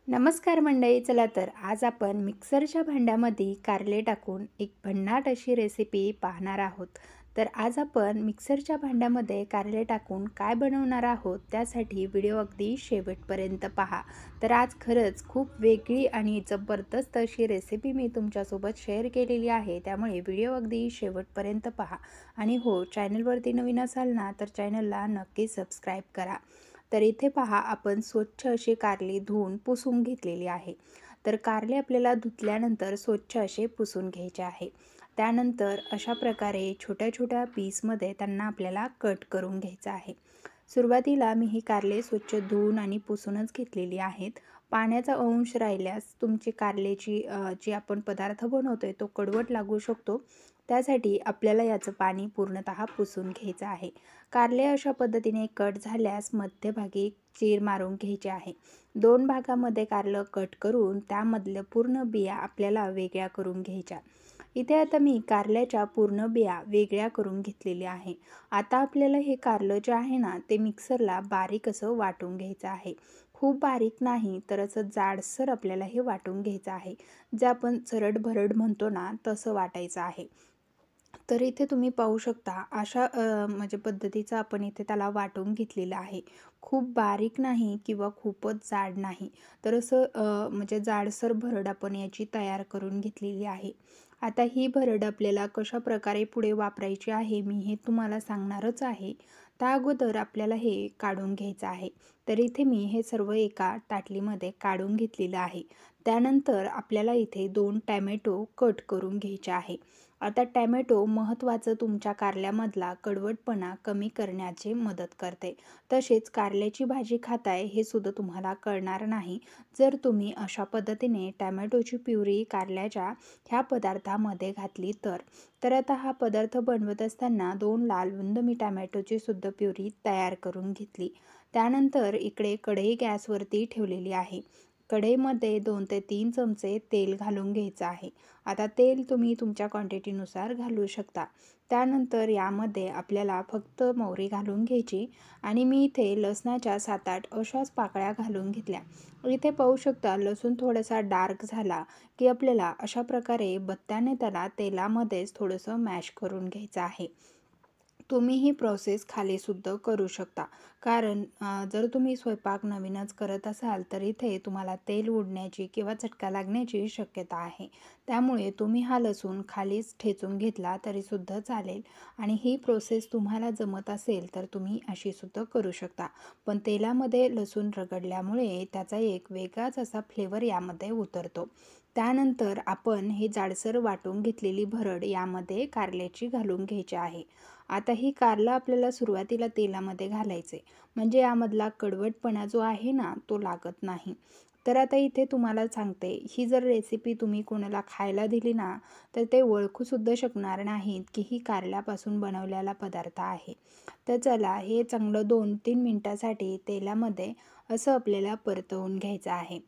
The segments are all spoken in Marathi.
नमस्कार मंडळी. चला तर आज आपण मिक्सरच्या भांड्यामध्ये कारले टाकून एक भन्नाट अशी रेसिपी पाहणार आहोत. तर आज आपण मिक्सरच्या भांड्यामध्ये कारले टाकून काय बनवणार आहोत त्यासाठी व्हिडिओ अगदी शेवटपर्यंत पहा. तर आज खरंच खूप वेगळी आणि जबरदस्त अशी रेसिपी मी तुमच्यासोबत शेअर केलेली आहे, त्यामुळे व्हिडिओ अगदी शेवटपर्यंत पहा. आणि हो, चॅनलवरती नवीन असाल ना तर चॅनलला नक्की सबस्क्राईब करा. तर इथे पहा, आपण स्वच्छ अशी कारली धुवून पुसून घेतलेली आहे. तर कारले आपल्याला धुतल्यानंतर स्वच्छ असे पुसून घ्यायचे आहे. त्यानंतर अशा प्रकारे छोट्या छोट्या पीसमध्ये त्यांना आपल्याला कट करून घ्यायचं आहे. सुरुवातीला मी ही कारले स्वच्छ धुवून आणि पुसूनच घेतलेली आहेत. पाण्याचा अंश राहिल्यास तुमची कारल्याची जी आपण पदार्थ बनवतोय तो कडवट लागू शकतो. त्यासाठी आपल्याला याचं पाणी पूर्णतः पुसून घ्यायचं आहे. कारले अशा पद्धतीने कट झाल्यास मध्यभागी चीर मारून घ्यायचे आहे. 2 भागामध्ये कारलं कट करून त्यामधलं पूर्ण बिया आपल्याला वेगळ्या करून घ्यायच्या. इथे आता मी कारल्याच्या पूर्ण बिया वेगळ्या करून घेतलेल्या आहे. आता आपल्याला हे कारलं जे आहे ना ते मिक्सरला बारीक असं वाटून घ्यायचं आहे. खूप बारीक नाही तर असं जाडसर आपल्याला हे वाटून घ्यायचं आहे. जे आपण चरड-भरड म्हणतो ना तसं वाटायचं आहे. तर इथे तुम्ही पाहू शकता अशा म्हणजे पद्धतीचं आपण इथे त्याला वाटून घेतलेलं आहे. खूप बारीक नाही किंवा खूपच जाड नाही. तर असं म्हणजे जाडसर भरड आपण याची तयार करून घेतलेली आहे. आता ही भरड आपल्याला कशाप्रकारे पुढे वापरायची आहे मी हे तुम्हाला सांगणारच आहे. त्या अगोदर आपल्याला हे काढून घ्यायचं आहे. तर इथे मी हे सर्व एका ताटलीमध्ये काढून घेतलेलं आहे. त्यानंतर आपल्याला इथे 2 टॅमॅटो कट करून घ्यायचे आहे. आता टॅमॅटो महत्त्वाचं तुमच्या कारल्यामधला कडवटपणा कमी करण्याची मदत करते. तसेच कारल्याची भाजी खाताय हे सुद्धा तुम्हाला कळणार नाही जर तुम्ही अशा पद्धतीने टॅमॅटोची प्युरी कारल्याच्या ह्या पदार्थामध्ये घातली तर. तर आता हा पदार्थ बनवत असताना 2 लालबुंद मी टॅमॅटोची सुद्धा प्युरी तयार करून घेतली. त्यानंतर इकडे कढई गॅसवरती ठेवलेली आहे. कढईमध्ये 2 ते 3 चमचे तेल घालून घ्यायचं आहे. आता तेल तुम्ही तुमच्या क्वांटिटीनुसार घालू शकता. त्यानंतर यामध्ये आपल्याला फक्त मोहरी घालून घ्यायची आणि मी इथे लसणाच्या 7-8 अशाच पाकळ्या घालून घेतल्या. इथे पाहू शकता लसूण थोडासा डार्क झाला की आपल्याला अशा प्रकारे बत्त्याने त्याला तेलामध्येच थोडंसं मॅश करून घ्यायचं आहे. तुम्ही ही प्रोसेस खालीसुद्धा करू शकता. कारण जर तुम्ही स्वयंपाक नवीनच करत असाल तर इथे तुम्हाला तेल उडण्याची किंवा चटका लागण्याची शक्यता आहे. त्यामुळे तुम्ही हा लसूण खालीच ठेचून घेतला तरीसुद्धा चालेल आणि ही प्रोसेस तुम्हाला जमत असेल तर तुम्ही अशीसुद्धा करू शकता. पण तेलामध्ये लसूण रगडल्यामुळे त्याचा एक वेगळाच असा फ्लेवर यामध्ये उतरतो. त्यानंतर आपण हे जाडसर वाटून घेतलेली भरड यामध्ये कारल्याची घालून घ्यायची आहे. आता ही कारलं आपल्याला सुरुवातीला तेलामध्ये घालायचे म्हणजे यामधला कडवटपणा जो आहे ना तो लागत नाही. तर आता इथे तुम्हाला सांगते, ही जर रेसिपी तुम्ही कोणाला खायला दिली ना तर ते ओळखूसुद्धा शकणार नाहीत की ही कारल्यापासून बनवलेला पदार्थ आहे. तर चला हे चांगलं 2-3 मिनटासाठी तेलामध्ये असं आपल्याला परतवून घ्यायचं आहे.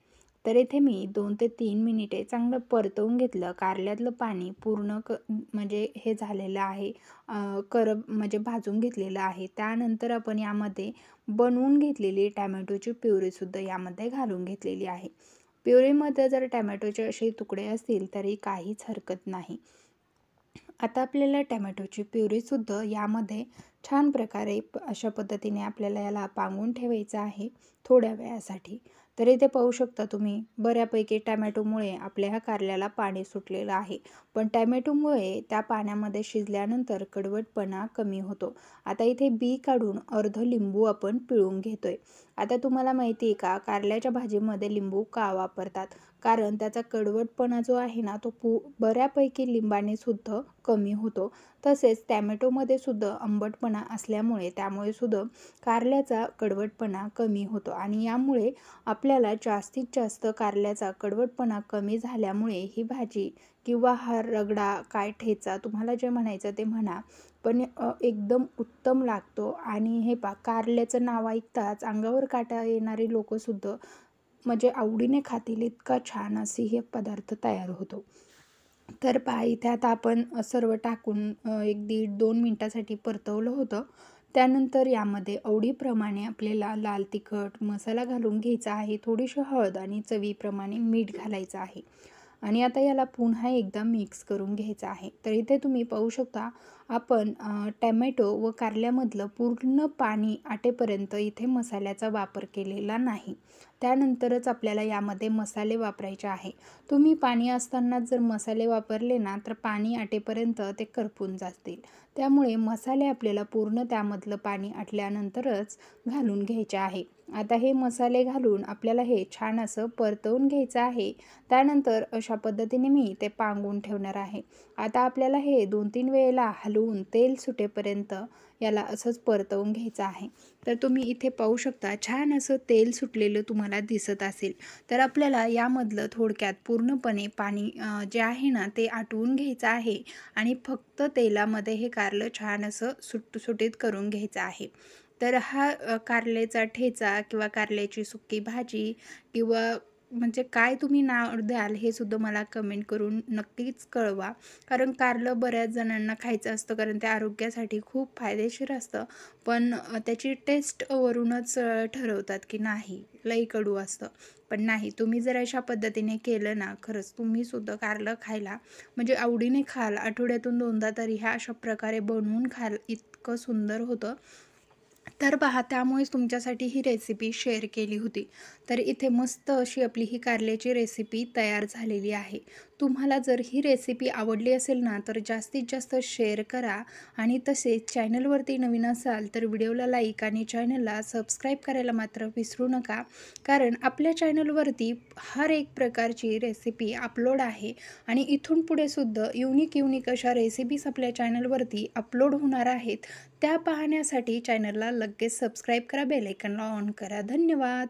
तर इथे मी 2 ते 3 मिनिटे चांगलं परतवून घेतलं. कारल्यातलं पाणी पूर्ण म्हणजे हे झालेलं आहे, म्हणजे भाजून घेतलेलं आहे. त्यानंतर आपण यामध्ये बनवून घेतलेली टॅमॅटोची प्युरीसुद्धा यामध्ये घालून घेतलेली आहे. प्युरीमध्ये जर टॅमॅटोचे असे तुकडे असतील तरी काहीच हरकत नाही. आता आपल्याला टॅमॅटोची प्युरीसुद्धा यामध्ये छान प्रकारे अशा पद्धतीने आपल्याला याला पांगून ठेवायचं आहे थोड्या वेळासाठी. तर इथे पाहू शकता तुम्ही बऱ्यापैकी टॅमॅटोमुळे आपल्या ह्या कारल्याला पाणी सुटलेलं आहे. पण टॅमॅटोमुळे त्या पाण्यामध्ये शिजल्यानंतर कडवटपणा कमी होतो. आता इथे बी काढून अर्ध लिंबू आपण पिळून घेतोय. आता तुम्हाला माहिती आहे का कारल्याच्या भाजीमध्ये लिंबू का वापरतात? कारण त्याचा कडवटपणा जो आहे ना तो बऱ्यापैकी लिंबाने सुद्धा कमी होतो. तसेच टॅमॅटोमध्ये सुद्धा आंबटपणा असल्यामुळे त्यामुळे सुद्धा कारल्याचा कडवटपणा कमी होतो आणि यामुळे आपल्याला जास्तीत जास्त कारल्याचा कडवटपणा कमी झाल्यामुळे ही भाजी किंवा हा रगडा काय ठेचा तुम्हाला जे म्हणायचं ते म्हणा, पण एकदम उत्तम लागतो. आणि हे कारल्याचं नाव ऐकताच अंगावर काटा येणारे लोकंसुद्धा म्हणजे आवडीने खातील इतका छान असे हे पदार्थ तयार होतो. तर पहा इथे आता आपण सर्व टाकून 1-1.5-2 मिनटासाठी परतवलं होतं. त्यानंतर यामध्ये आवडीप्रमाणे आपल्याला लाल तिखट मसाला घालून घ्यायचा आहे, थोडीशी हळद आणि चवीप्रमाणे मीठ घालायचं आहे. आणि आता याला पुन्हा एकदा मिक्स करून घ्यायचं आहे. तर इथे तुम्ही पाहू शकता आपण टॅमॅटो व कारल्यामधलं पूर्ण पाणी आटेपर्यंत इथे मसाल्याचा वापर केलेला नाही. त्यानंतरच आपल्याला यामध्ये मसाले वापरायचे आहे. तुम्ही पाणी असतानाच जर मसाले वापरले ना तर पाणी आटेपर्यंत ते करपून जातील. त्यामुळे मसाले आपल्याला पूर्ण त्यामधलं पाणी आटल्यानंतरच घालून घ्यायचे आहे. आता हे मसाले घालून आपल्याला हे छान असं परतवून घ्यायचं आहे. त्यानंतर अशा पद्धतीने मी ते पांगून ठेवणार आहे. आता आपल्याला हे 2-3 वेळेला हलवून तेल सुटेपर्यंत याला असंच परतवून घ्यायचं आहे. तर तुम्ही इथे पाहू शकता छान असं तेल सुटलेलं तुम्हाला दिसत असेल. तर आपल्याला यामधलं थोडक्यात पूर्णपणे पाणी जे आहे ना ते आटवून घ्यायचं आहे आणि फक्त तेलामध्ये हे कारलं छान असं सुटसुटीत करून घ्यायचं आहे. तर हा कारल्याचा ठेचा किंवा कारल्याची सुकी भाजी किंवा म्हणजे काय तुम्ही नाव द्याल हे सुद्धा मला कमेंट करून नक्कीच कळवा. कारण कारलं बऱ्याच जणांना खायचं असतं कारण ते आरोग्यासाठी खूप फायदेशीर असतं. पण त्याची टेस्ट वरूनच ठरवतात की नाही लई कडू असतं. पण नाही, तुम्ही जर अशा पद्धतीने केलं ना खरंच तुम्ही सुद्धा कारलं खायला म्हणजे आवडीने खाल. आठवड्यातून 2दा तरी ह्या अशा प्रकारे बनवून खाल, इतकं सुंदर होतं. तर पहा त्यामुळेच तुमच्यासाठी ही रेसिपी शेअर केली होती. तर इथे मस्त अशी आपली ही कारल्याची रेसिपी तयार झालेली आहे. तुम्हाला जर ही रेसिपी आवडली असेल ना तर जास्तीत जास्त शेअर करा आणि तसेच चॅनलवरती नवीन असाल तर व्हिडिओला लाईक आणि चॅनलला सबस्क्राईब करायला मात्र विसरू नका. कारण आपल्या चॅनलवरती हर एक प्रकारची रेसिपी अपलोड आहे आणि इथून पुढे सुद्धा युनिक अशा रेसिपीज आपल्या चॅनलवरती अपलोड होणार आहेत. त्या पाहण्यासाठी चॅनलला लगेच सबस्क्राईब करा, बेल आयकॉनला ऑन करा. धन्यवाद.